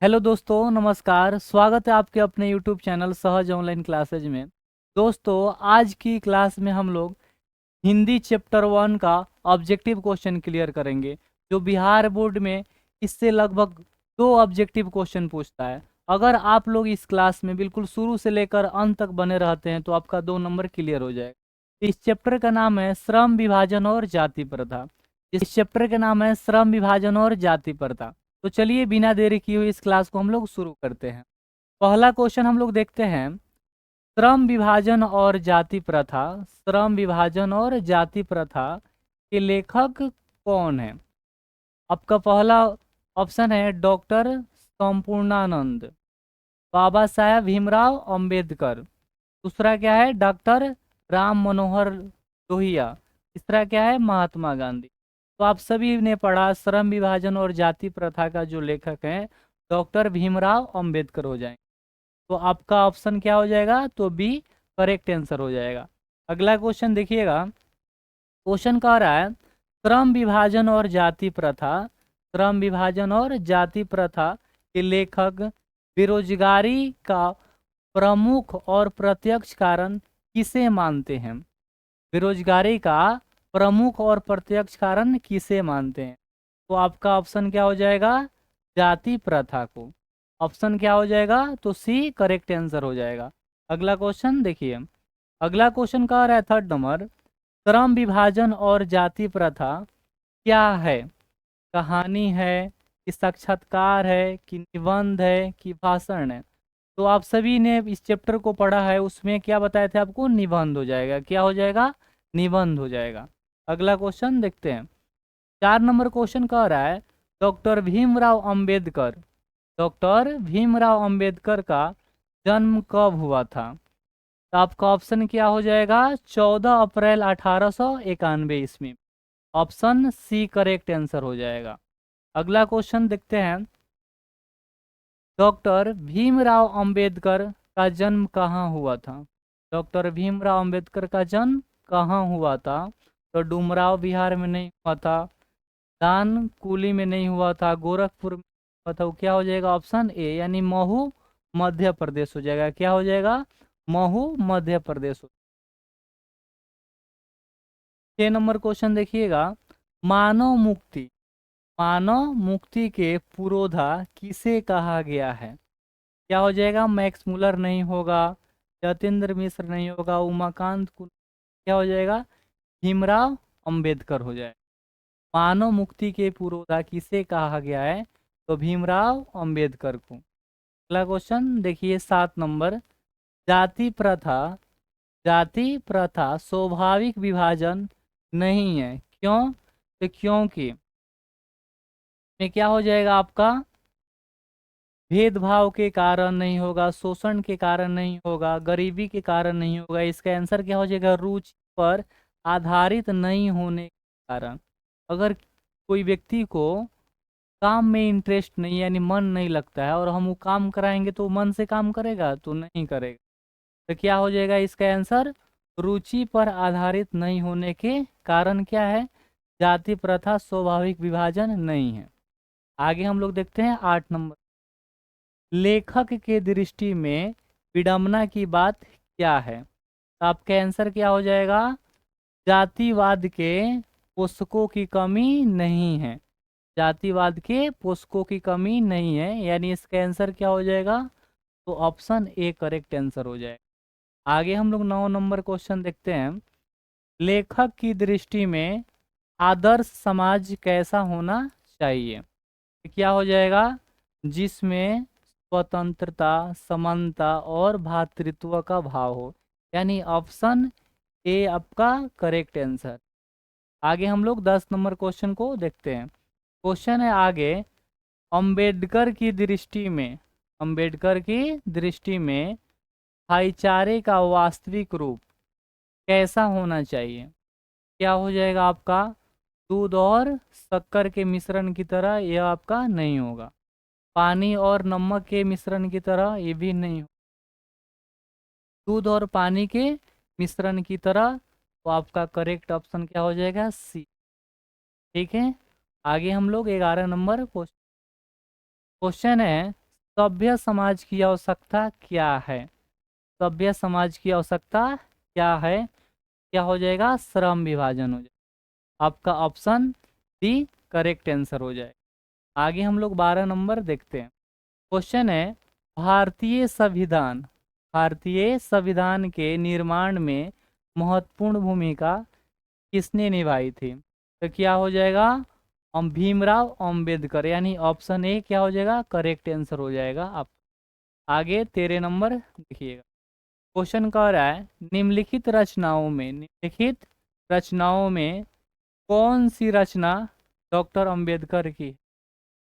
Hello दोस्तों, नमस्कार। स्वागत है आपके अपने यूट्यूब चैनल सहज ऑनलाइन क्लासेज में। दोस्तों, आज की क्लास में हम लोग हिंदी चैप्टर 1 का ऑब्जेक्टिव क्वेश्चन क्लियर करेंगे, जो बिहार बोर्ड में इससे लगभग 2 ऑब्जेक्टिव क्वेश्चन पूछता है। अगर आप लोग इस क्लास में बिल्कुल शुरू से लेकर अंत तक बने रहते हैं तो आपका 2 नंबर क्लियर हो जाएगा। इस चैप्टर का नाम है श्रम विभाजन और जाति प्रथा। इस चैप्टर का नाम है श्रम विभाजन और जाति प्रथा। तो चलिए बिना देरी किए हुए इस क्लास को हम लोग शुरू करते हैं। पहला क्वेश्चन हम लोग देखते हैं, श्रम विभाजन और जाति प्रथा। श्रम विभाजन और जाति प्रथा के लेखक कौन है? आपका पहला ऑप्शन है डॉक्टर संपूर्णानंद, बाबा साहेब भीमराव अंबेडकर। दूसरा क्या है? डॉक्टर राम मनोहर लोहिया। तीसरा क्या है? महात्मा गांधी। तो आप सभी ने पढ़ा श्रम विभाजन और जाति प्रथा का जो लेखक है डॉक्टर भीमराव अंबेडकर हो जाएंगे। तो आपका ऑप्शन क्या हो जाएगा? तो बी करेक्ट आंसर हो जाएगा। अगला क्वेश्चन देखिएगा। क्वेश्चन कह रहा है, श्रम विभाजन और जाति प्रथा। श्रम विभाजन और जाति प्रथा के लेखक बेरोजगारी का प्रमुख और प्रत्यक्ष कारण किसे मानते हैं? बेरोजगारी का प्रमुख और प्रत्यक्ष कारण किसे मानते हैं? तो आपका ऑप्शन क्या हो जाएगा? जाति प्रथा को। ऑप्शन क्या हो जाएगा? तो सी करेक्ट आंसर हो जाएगा। अगला क्वेश्चन देखिए। अगला क्वेश्चन कह रहा है थर्ड नंबर, श्रम विभाजन और जाति प्रथा क्या है? कहानी है कि साक्षात्कार है कि निबंध है कि भाषण है? तो आप सभी ने इस चैप्टर को पढ़ा है, उसमें क्या बताए थे आपको? निबंध हो जाएगा। क्या हो जाएगा? निबंध हो जाएगा। अगला क्वेश्चन देखते हैं। 4 नंबर क्वेश्चन कह रहा है, डॉक्टर भीमराव अंबेडकर। डॉक्टर भीमराव अंबेडकर का जन्म कब हुआ था? तो आपका ऑप्शन क्या हो जाएगा? 14 अप्रैल 1891 ईस्वी। ऑप्शन सी करेक्ट आंसर हो जाएगा। अगला क्वेश्चन देखते हैं। डॉक्टर भीमराव अंबेडकर का जन्म कहाँ हुआ था? डॉक्टर भीमराव अंबेडकर का जन्म कहाँ हुआ था? तो डुमराव बिहार में नहीं हुआ था, दानकुली में नहीं हुआ था, गोरखपुर में हुआ था। वो क्या हो जाएगा? ऑप्शन ए यानी महू मध्य प्रदेश हो जाएगा। क्या हो जाएगा? महू मध्य प्रदेश। 6 नंबर क्वेश्चन देखिएगा। मानव मुक्ति। मानव मुक्ति के पुरोधा किसे कहा गया है? क्या हो जाएगा? मैक्स मुलर नहीं होगा, यतीन्द्र मिश्र नहीं होगा, उमाकांत क्या हो जाएगा? भीमराव अंबेडकर हो जाए। मानव मुक्ति के पुरोधा किसे कहा गया है? तो भीमराव अंबेडकर को। अगला क्वेश्चन देखिए 7 नंबर, जाति प्रथा। जाति प्रथा स्वाभाविक विभाजन नहीं है, क्यों? तो क्योंकि में क्या हो जाएगा आपका? भेदभाव के कारण नहीं होगा, शोषण के कारण नहीं होगा, गरीबी के कारण नहीं होगा। इसका आंसर क्या हो जाएगा? रुचि पर आधारित नहीं होने के कारण। अगर कोई व्यक्ति को काम में इंटरेस्ट नहीं है यानी मन नहीं लगता है और हम वो काम कराएंगे तो मन से काम करेगा? तो नहीं करेगा। तो क्या हो जाएगा इसका आंसर? रुचि पर आधारित नहीं होने के कारण क्या है? जाति प्रथा स्वाभाविक विभाजन नहीं है। आगे हम लोग देखते हैं 8 नंबर, लेखक के दृष्टि में विडंबना की बात क्या है? तो आपका आंसर क्या हो जाएगा? जातिवाद के पोषकों की कमी नहीं है। जातिवाद के पोषकों की कमी नहीं है, यानी इसका आंसर क्या हो जाएगा? तो ऑप्शन ए करेक्ट आंसर हो जाएगा। आगे हम लोग 9 नंबर क्वेश्चन देखते हैं। लेखक की दृष्टि में आदर्श समाज कैसा होना चाहिए? क्या हो जाएगा? जिसमें स्वतंत्रता, समानता और भ्रातृत्व का भाव हो, यानी ऑप्शन ए आपका करेक्ट आंसर। आगे हम लोग 10 नंबर क्वेश्चन को देखते हैं। क्वेश्चन है आगे, अंबेडकर की दृष्टि में, अंबेडकर की दृष्टि में भाईचारे का वास्तविक रूप कैसा होना चाहिए? क्या हो जाएगा आपका? दूध और शक्कर के मिश्रण की तरह यह आपका नहीं होगा, पानी और नमक के मिश्रण की तरह ये भी नहीं हो, दूध और पानी के मिश्रण की तरह। तो आपका करेक्ट ऑप्शन क्या हो जाएगा? सी। ठीक है। आगे हम लोग 11 नंबर क्वेश्चन है, सभ्य समाज की आवश्यकता क्या है? सभ्य समाज की आवश्यकता क्या है? क्या हो जाएगा? श्रम विभाजन हो जाएगा। आपका ऑप्शन डी करेक्ट आंसर हो जाएगा। आगे हम लोग 12 नंबर देखते हैं। क्वेश्चन है, भारतीय संविधान के निर्माण में महत्वपूर्ण भूमिका किसने निभाई थी? तो क्या हो जाएगा? भीमराव अंबेडकर, यानी ऑप्शन ए क्या हो जाएगा? करेक्ट आंसर हो जाएगा। आप आगे 13 नंबर देखिएगा। क्वेश्चन कह रहा है, निम्नलिखित रचनाओं में कौन सी रचना डॉक्टर अंबेडकर की?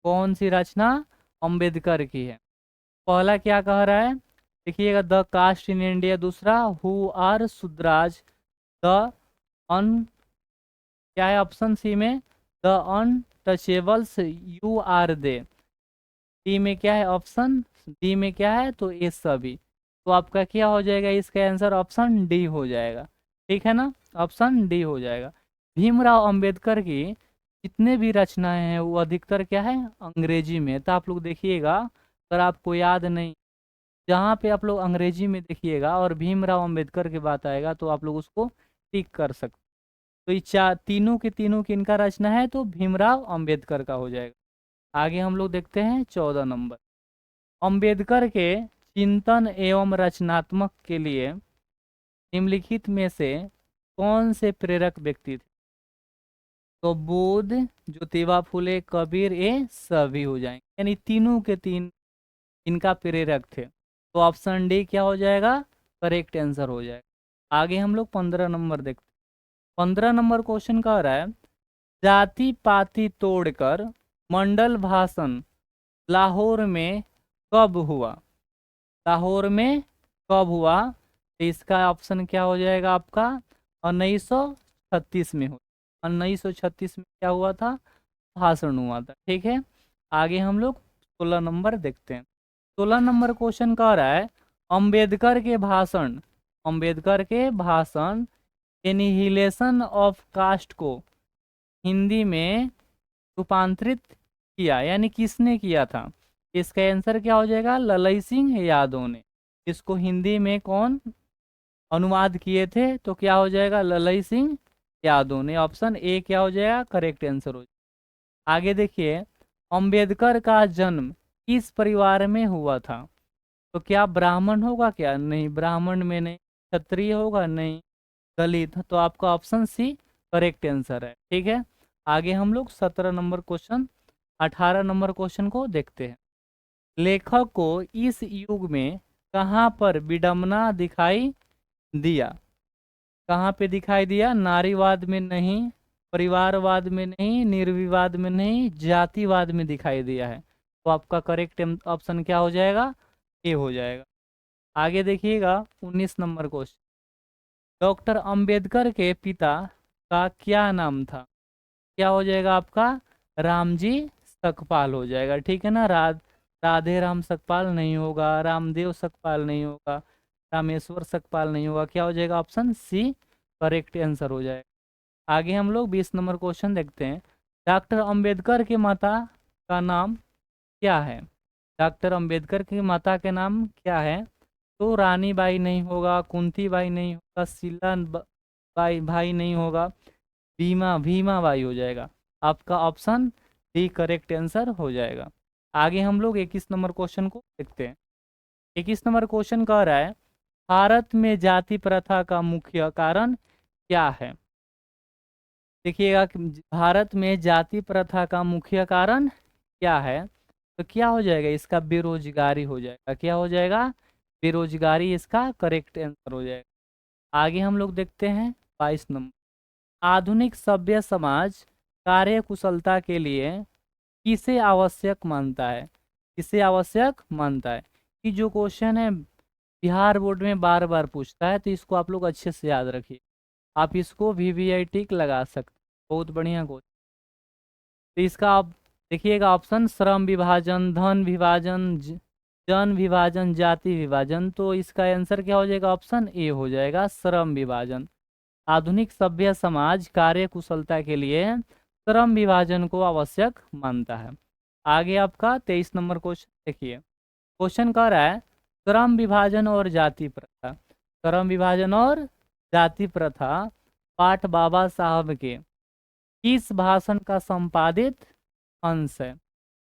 कौन सी रचना अंबेडकर की है? पहला क्या कह रहा है? देखिएगा, द कास्ट इन इंडिया। दूसरा, हु आर सुद्राज। द अन क्या है ऑप्शन सी में? The untouchables, you are they. D में क्या है ऑप्शन? डी में क्या है? तो ये सभी। तो आपका क्या हो जाएगा? इसका आंसर ऑप्शन डी हो जाएगा। ठीक है ना? ऑप्शन डी हो जाएगा। भीमराव अंबेडकर की जितने भी रचनाएं हैं वो अधिकतर क्या है? अंग्रेजी में। तो आप लोग देखिएगा, अगर आपको याद नहीं, जहाँ पे आप लोग अंग्रेजी में देखिएगा और भीमराव अंबेडकर की बात आएगा तो आप लोग उसको टिक कर सकते। तो ये तीनों के तीनों किनका रचना है? तो भीमराव अंबेडकर का हो जाएगा। आगे हम लोग देखते हैं 14 नंबर। अंबेडकर के चिंतन एवं रचनात्मक के लिए निम्नलिखित में से कौन से प्रेरक व्यक्ति थे? तो बुद्ध, ज्योतिबा फुले, कबीर, ये सभी हो जाएंगे, यानी तीनों के तीन इनका प्रेरक थे। तो ऑप्शन डी क्या हो जाएगा? करेक्ट आंसर हो जाएगा। आगे हम लोग 15 नंबर देखते हैं। 15 नंबर क्वेश्चन कह रहा है, जाति पाति तोड़कर मंडल भाषण लाहौर में कब हुआ? लाहौर में कब हुआ? तो इसका ऑप्शन क्या हो जाएगा आपका? 1936 में हो। 1936 में क्या हुआ था? भाषण हुआ था। ठीक है। आगे हम लोग 16 नंबर देखते हैं। 16 नंबर क्वेश्चन कह रहा है, अंबेडकर के भाषण एनिहिलेशन ऑफ कास्ट को हिंदी में रूपांतरित किया, यानी किसने किया था? इसका आंसर क्या हो जाएगा? ललई सिंह यादव ने। इसको हिंदी में कौन अनुवाद किए थे? तो क्या हो जाएगा? ललई सिंह यादव ने। ऑप्शन ए क्या हो जाएगा? करेक्ट आंसर हो जाएगा। आगे देखिए, अंबेडकर का जन्म किस परिवार में हुआ था? तो क्या ब्राह्मण होगा? क्या नहीं, ब्राह्मण में नहीं। क्षत्रिय होगा? नहीं। दलित? तो आपका ऑप्शन सी करेक्ट आंसर है। ठीक है। आगे हम लोग 17 नंबर क्वेश्चन 18 नंबर क्वेश्चन को देखते हैं। लेखक को इस युग में कहाँ पर विडंबना दिखाई दिया? कहाँ पे दिखाई दिया? नारीवाद में नहीं, परिवारवाद में नहीं, निर्विवाद में नहीं, जातिवाद में दिखाई दिया है। तो आपका करेक्ट ऑप्शन क्या हो जाएगा? ए हो जाएगा। आगे देखिएगा 19 नंबर क्वेश्चन। डॉक्टर अंबेडकर के पिता का क्या नाम था? क्या हो जाएगा आपका? रामजी सकपाल हो जाएगा। ठीक है ना? राधे राम सकपाल नहीं होगा, रामदेव सकपाल नहीं होगा, रामेश्वर सकपाल नहीं होगा। क्या हो जाएगा? ऑप्शन सी करेक्ट आंसर हो जाएगा। आगे हम लोग 20 नंबर क्वेश्चन देखते हैं। डॉक्टर अंबेडकर के माता का नाम क्या है? डॉक्टर अंबेडकर की माता के नाम क्या है? तो रानी बाई नहीं होगा, कुंती बाई नहीं होगा, शीला बाई भाई नहीं होगा, भीमा बाई हो जाएगा। आपका ऑप्शन डी करेक्ट आंसर हो जाएगा। आगे हम लोग 21 नंबर क्वेश्चन को देखते हैं। 21 नंबर क्वेश्चन कह रहा है, भारत में जाति प्रथा का मुख्य कारण क्या है? देखिएगा, भारत में जाति प्रथा का मुख्य कारण क्या है? तो क्या हो जाएगा इसका? बेरोजगारी हो जाएगा। क्या हो जाएगा? बेरोजगारी इसका करेक्ट आंसर हो जाएगा। आगे हम लोग देखते हैं 22 नंबर। आधुनिक सभ्य समाज कार्य कुशलता के लिए किसे आवश्यक मानता है? किसे आवश्यक मानता है? कि जो क्वेश्चन है बिहार बोर्ड में बार बार पूछता है, तो इसको आप लोग अच्छे से याद रखिए। आप इसको VVI टिक लगा सकते। बहुत बढ़िया क्वेश्चन। तो इसका आप देखिएगा ऑप्शन, श्रम विभाजन, धन विभाजन, जन विभाजन, जाति विभाजन। तो इसका आंसर क्या हो जाएगा? ऑप्शन ए हो जाएगा, श्रम विभाजन। आधुनिक सभ्य समाज कार्य कुशलता के लिए श्रम विभाजन को आवश्यक मानता है। आगे आपका 23 नंबर क्वेश्चन देखिए। क्वेश्चन कह रहा है क्रम विभाजन और जाति प्रथा, क्रम विभाजन और जाति प्रथा पाठ बाबा साहब के किस भाषण का संपादित अंश है?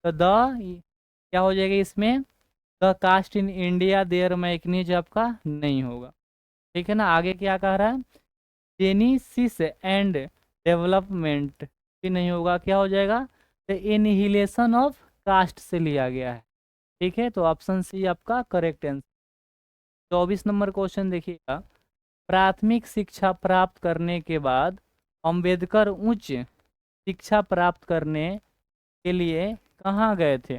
तो क्या हो जाएगा इसमें, the caste in India their mechanism आपका नहीं होगा, ठीक है ना। आगे क्या कह रहा है, जेनिसिस एंड डेवलपमेंट भी नहीं होगा, क्या हो जाएगा, द एनिहिलेशन ऑफ कास्ट से लिया गया है, ठीक है। तो ऑप्शन सी आपका करेक्ट आंसर। 24 नंबर क्वेश्चन देखिएगा, प्राथमिक शिक्षा प्राप्त करने के बाद अंबेडकर उच्च शिक्षा प्राप्त करने के लिए कहाँ गए थे?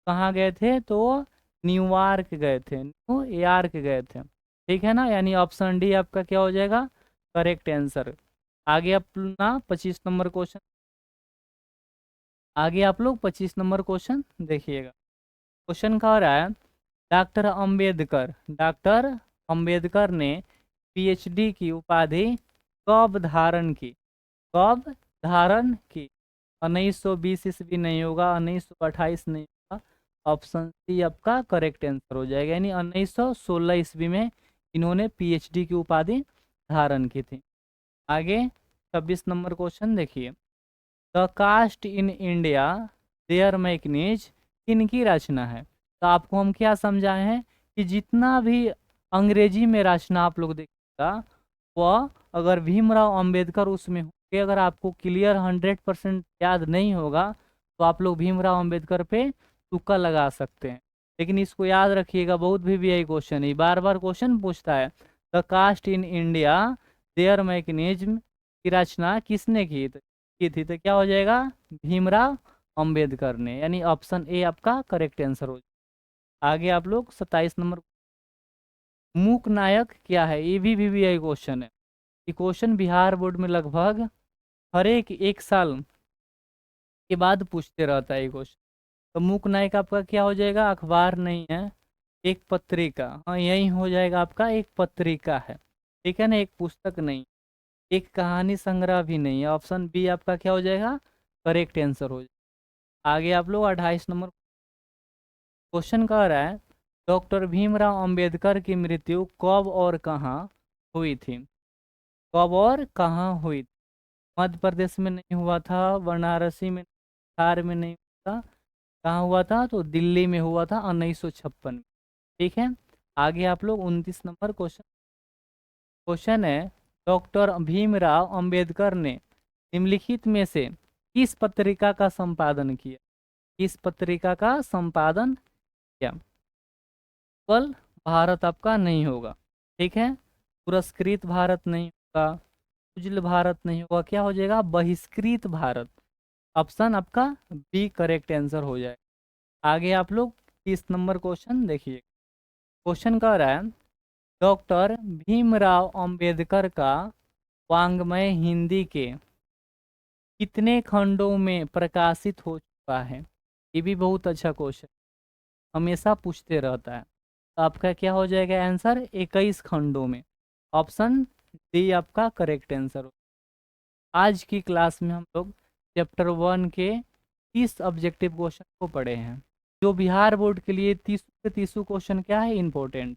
कहाँ गए थे? तो न्यूयॉर्क गए थे, न्यूयॉर्क गए थे, ठीक है ना। यानी ऑप्शन डी आपका क्या हो जाएगा, करेक्ट आंसर। आगे अपना 25 नंबर क्वेश्चन, आगे आप लोग 25 नंबर क्वेश्चन देखिएगा। क्वेश्चन कह रहा है डॉक्टर अंबेडकर ने पीएचडी की उपाधि कब धारण की? कब धारण की? 1920 ईस्वी नहीं होगा, 1928 नहीं होगा, ऑप्शन सी आपका करेक्ट आंसर हो जाएगा। यानी 1916 ईस्वी में इन्होंने पीएचडी की उपाधि धारण की थी। आगे 26 नंबर क्वेश्चन देखिए, the caste in India their mechanism किनकी रचना है? तो आपको हम क्या समझाए हैं कि जितना भी अंग्रेजी में रचना आप लोग देखिएगा वह अगर भीमराव अंबेडकर उसमें होंगे, अगर आपको क्लियर 100% याद नहीं होगा तो आप लोग भीमराव अंबेडकर पे तुक्का लगा सकते हैं, लेकिन इसको याद रखिएगा, बहुत भी यही क्वेश्चन है, बार बार क्वेश्चन पूछता है। The caste in India their mechanism की रचना किसने की थी? तो क्या हो जाएगा, भीमराव अंबेडकर ने, यानी ऑप्शन ए आपका करेक्ट आंसर हो जाएगा। आगे आप लोग 27 नंबर, मूक नायक क्या है? ये भी VVI क्वेश्चन है। ये क्वेश्चन बिहार बोर्ड में लगभग हर एक साल के बाद पूछते रहता है ये क्वेश्चन। तो मूक नायक आपका क्या हो जाएगा, अखबार नहीं है, एक पत्रिका, हाँ यही हो जाएगा आपका, एक पत्रिका है, ठीक है ना, एक पुस्तक नहीं, एक कहानी संग्रह भी नहीं है, ऑप्शन बी आपका क्या हो जाएगा, करेक्ट आंसर हो जाएगा। आगे आप लोग 28 नंबर क्वेश्चन कह रहा है डॉक्टर भीमराव अंबेडकर की मृत्यु कब और कहाँ हुई थी? कब और कहाँ हुई थी? मध्य प्रदेश में नहीं हुआ था, वाराणसी में, बिहार में नहीं हुआ था, कहाँ हुआ था? तो दिल्ली में हुआ था 1956 में, ठीक है। आगे आप लोग 29 नंबर क्वेश्चन है डॉक्टर भीमराव अंबेडकर ने निम्नलिखित में से किस पत्रिका का संपादन किया? किस पत्रिका का संपादन किया? केवल भारत आपका नहीं होगा, ठीक है, पुरस्कृत भारत नहीं होगा, उज्ज्वल भारत नहीं होगा, क्या हो जाएगा, बहिष्कृत भारत, ऑप्शन आपका बी करेक्ट आंसर हो जाएगा। आगे आप लोग 30 नंबर क्वेश्चन देखिए। क्वेश्चन कह रहा है डॉक्टर भीमराव अंबेडकर का वाङ्मय हिंदी के कितने खंडों में प्रकाशित हो चुका है? ये भी बहुत अच्छा क्वेश्चन, हमेशा पूछते रहता है। तो आपका क्या हो जाएगा आंसर, 21 खंडों में, ऑप्शन डी आपका करेक्ट आंसर हो। आज की क्लास में हम लोग चैप्टर 1 के 30 ऑब्जेक्टिव क्वेश्चन को पढ़े हैं, जो बिहार बोर्ड के लिए 30 क्वेश्चन क्या है, इम्पोर्टेंट।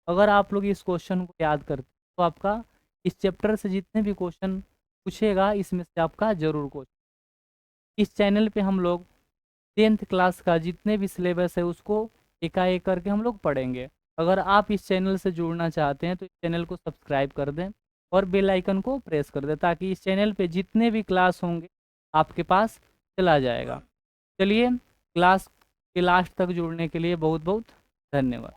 अगर आप लोग इस क्वेश्चन को याद करते तो आपका इस चैप्टर से जितने भी क्वेश्चन पूछेगा इसमें से आपका जरूर क्वेश्चन। इस चैनल पे हम लोग 10th क्लास का जितने भी सिलेबस है उसको एकाएक करके हम लोग पढ़ेंगे। अगर आप इस चैनल से जुड़ना चाहते हैं तो इस चैनल को सब्सक्राइब कर दें और बेल आइकन को प्रेस कर दें, ताकि इस चैनल पे जितने भी क्लास होंगे आपके पास चला जाएगा। चलिए, क्लास के लास्ट तक जुड़ने के लिए बहुत बहुत धन्यवाद।